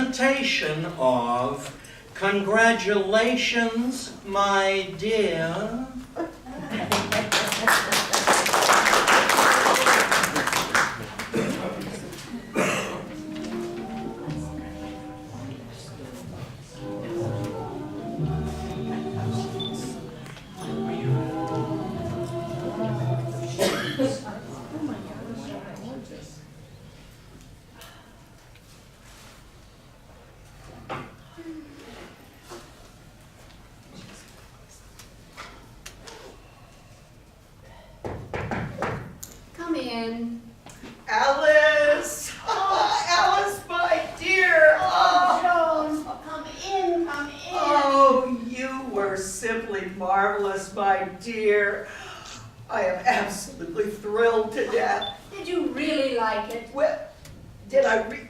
presentation of Congratulations, My Dear. Come in. Alice! Oh, Alice, my dear! Oh, Joan, come in, come in. Oh, you were simply marvelous, my dear. I am absolutely thrilled to death. Did you really like it? Well, did I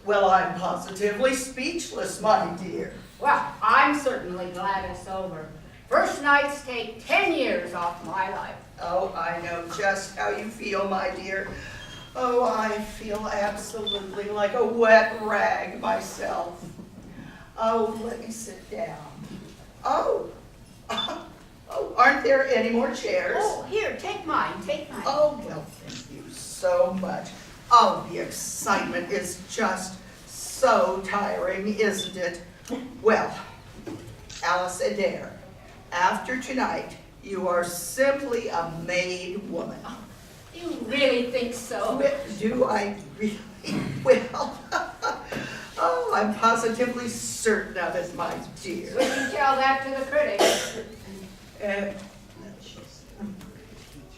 well, I'm positively speechless, my dear. Well, I'm certainly glad it's over. First nights take 10 years off my life. Oh, I know just how you feel, my dear. Oh, I feel absolutely like a wet rag myself. Oh, let me sit down. Oh, oh, aren't there any more chairs? Oh, here, take mine, take mine. Oh, well, thank you so much. Oh, the excitement is just so tiring, isn't it? Well, Alice Adair, after tonight, you are simply a made woman. Do you really think so? Well, do I really? Well, oh, I'm positively certain of it, my dear. Would you tell that to the critics?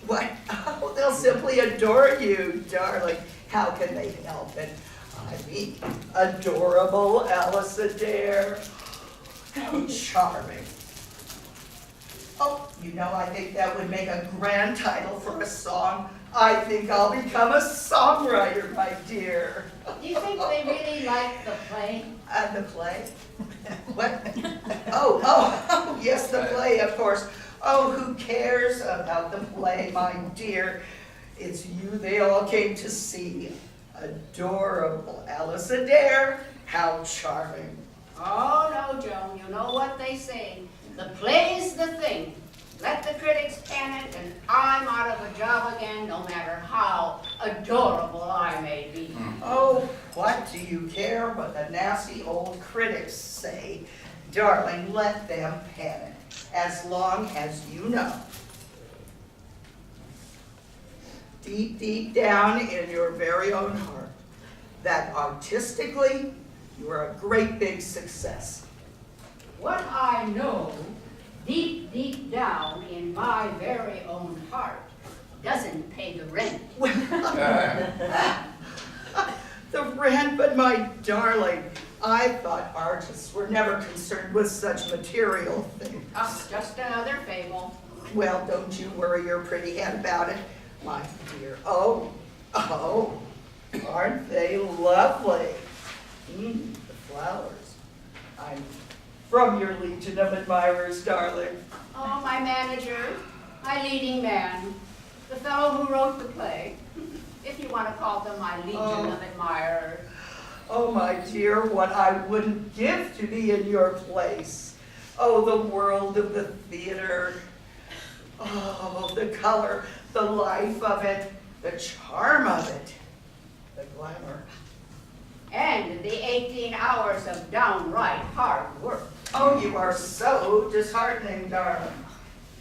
What? Oh, they'll simply adore you, darling. How can they help it? I mean, adorable Alice Adair. How charming. Oh, you know, I think that would make a grand title for a song. I think I'll become a songwriter, my dear. Do you think they really like the play? The play? What? Oh, yes, the play, of course. Oh, who cares about the play, my dear? It's you they all came to see. Adorable Alice Adair. How charming. Oh, no, Joan, you know what they say. The play's the thing. Let the critics pan it, and I'm out of a job again, no matter how adorable I may be. Oh, what do you care what the nasty old critics say? Darling, let them pan it, as long as you know. Deep, deep down in your very own heart, that artistically, you are a great big success. What I know, deep, deep down in my very own heart, doesn't pay the rent. The rent, but my darling, I thought artists were never concerned with such material things. Oh, just another fable. Well, don't you worry your pretty head about it, my dear. Oh, aren't they lovely? The flowers. I'm from your legion of admirers, darling. Oh, my manager, my leading man, the fellow who wrote the play, if you want to call them my legion of admirers. Oh, my dear, what I wouldn't give to be in your place. Oh, the world of the theater. Oh, the color, the life of it, the charm of it, the glamour. And the 18 hours of downright hard work. Oh, you are so disheartening, darling.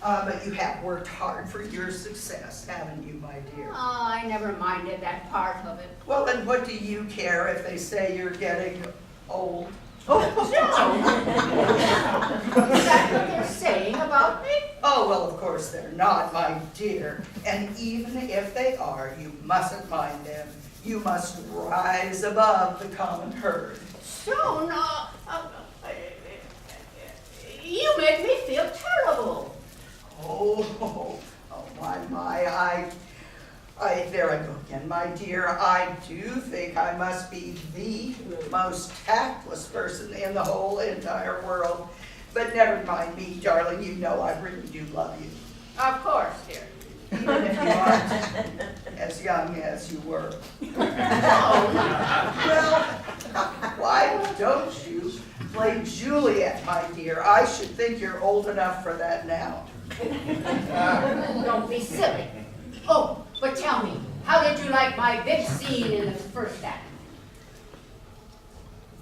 But you have worked hard for your success, haven't you, my dear? Oh, I never minded that part of it. Well, then what do you care if they say you're getting old? Oh, is that what they're saying about me? Oh, well, of course they're not, my dear. And even if they are, you mustn't mind them. You must rise above the common herd. Joan, you make me feel terrible. Oh, my, there I go again, my dear. I do think I must be the most tactless person in the whole entire world. But never mind me, darling. You know I really do love you. Of course, dear. Even if you aren't as young as you were. Oh, Well, Juliet, my dear. I should think you're old enough for that now. Don't be silly. Oh, but tell me, how did you like my big scene in the first act?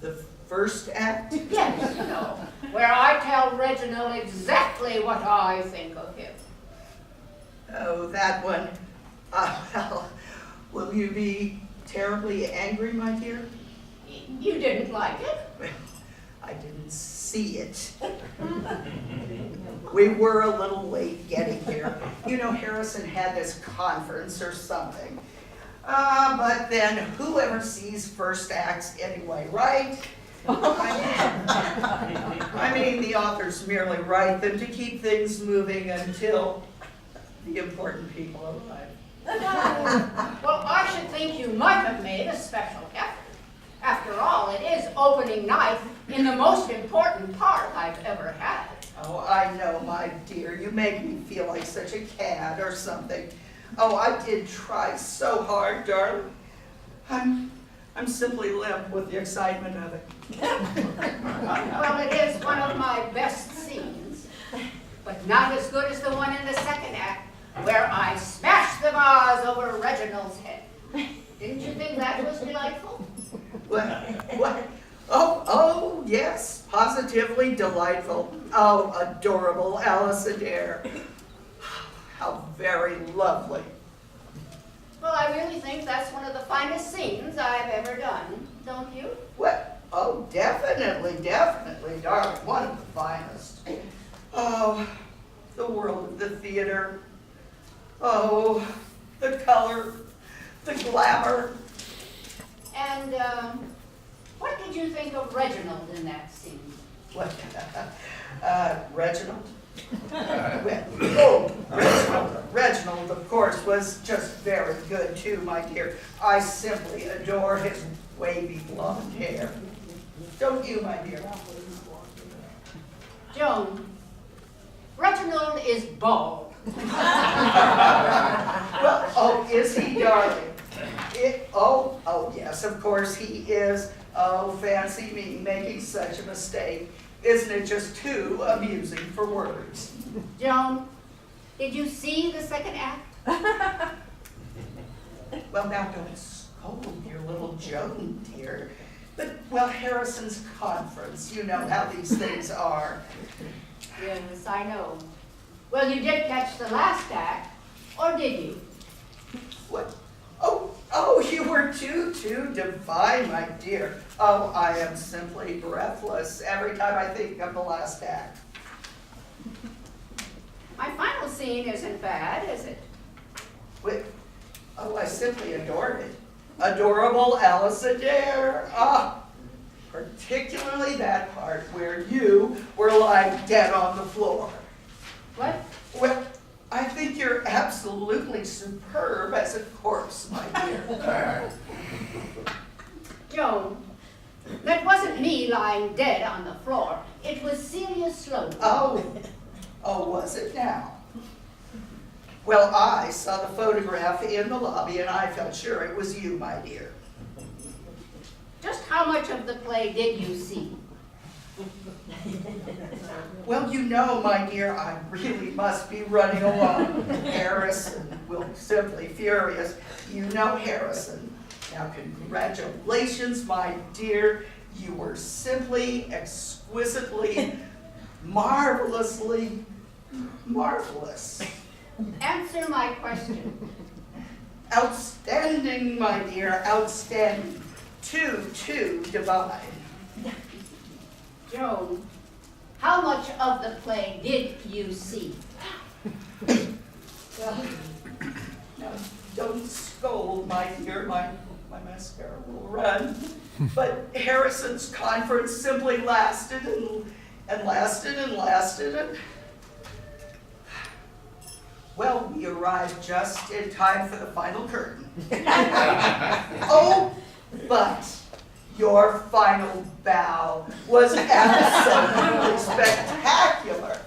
The first act? Yes, you know, where I tell Reginald exactly what I think of him. Oh, that one. Well, will you be terribly angry, my dear? You didn't like it? Well, I didn't see it. We were a little late getting here. You know, Harrison had this conference or something. But then whoever sees first acts anyway, right? I mean, the authors merely write them to keep things moving until the important people arrive. Well, I should think you might have made a special effort. After all, it is opening night in the most important part I've ever had. Oh, I know, my dear. You make me feel like such a cad or something. Oh, I did try so hard, darling. I'm simply limp with the excitement of it. Well, it is one of my best scenes, but not as good as the one in the second act, where I smashed the vase over Reginald's head. Didn't you think that was delightful? What? Oh, yes, positively delightful. Oh, adorable Alice Adair. How very lovely. Well, I really think that's one of the finest scenes I've ever done, don't you? What? Oh, definitely, darling, one of the finest. Oh, the world of the theater. Oh, the color, the glamour. And what did you think of Reginald in that scene? What? Reginald? Reginald, of course, was just very good too, my dear. I simply adore his wavy blonde hair. Don't you, my dear? Joan, Reginald is bald. Well, oh, is he, darling? Oh, yes, of course he is. Oh, fancy me making such a mistake. Isn't it just too amusing for words? Joan, did you see the second act? Well, now don't scold your little Joan, dear. But, well, Harrison's conference, you know how these things are. Yes, I know. Well, you did catch the last act, or did you? What? Oh, you were too divine, my dear. Oh, I am simply breathless every time I think of the last act. My final scene isn't bad, is it? Wait, oh, I simply adored it. Adorable Alice Adair. Ah, particularly that part where you were lying dead on the floor. What? Well, I think you're absolutely superb as a corpse, my dear. Joan, that wasn't me lying dead on the floor. It was Celia Sloan. Oh, was it now? Well, I saw the photograph in the lobby and I felt sure it was you, my dear. Just how much of the play did you see? Well, you know, my dear, I really must be running along. Harrison will be simply furious. You know Harrison. Now, congratulations, my dear. You were simply, exquisitely, marvelously marvelous. Answer my question. Outstanding, my dear, outstanding. Too divine. Joan, how much of the play did you see? Well, now, don't scold, my dear, my mascara will run. But Harrison's conference simply lasted and lasted and lasted and well, we arrived just in time for the final curtain. Oh, but your final bow was absolutely spectacular.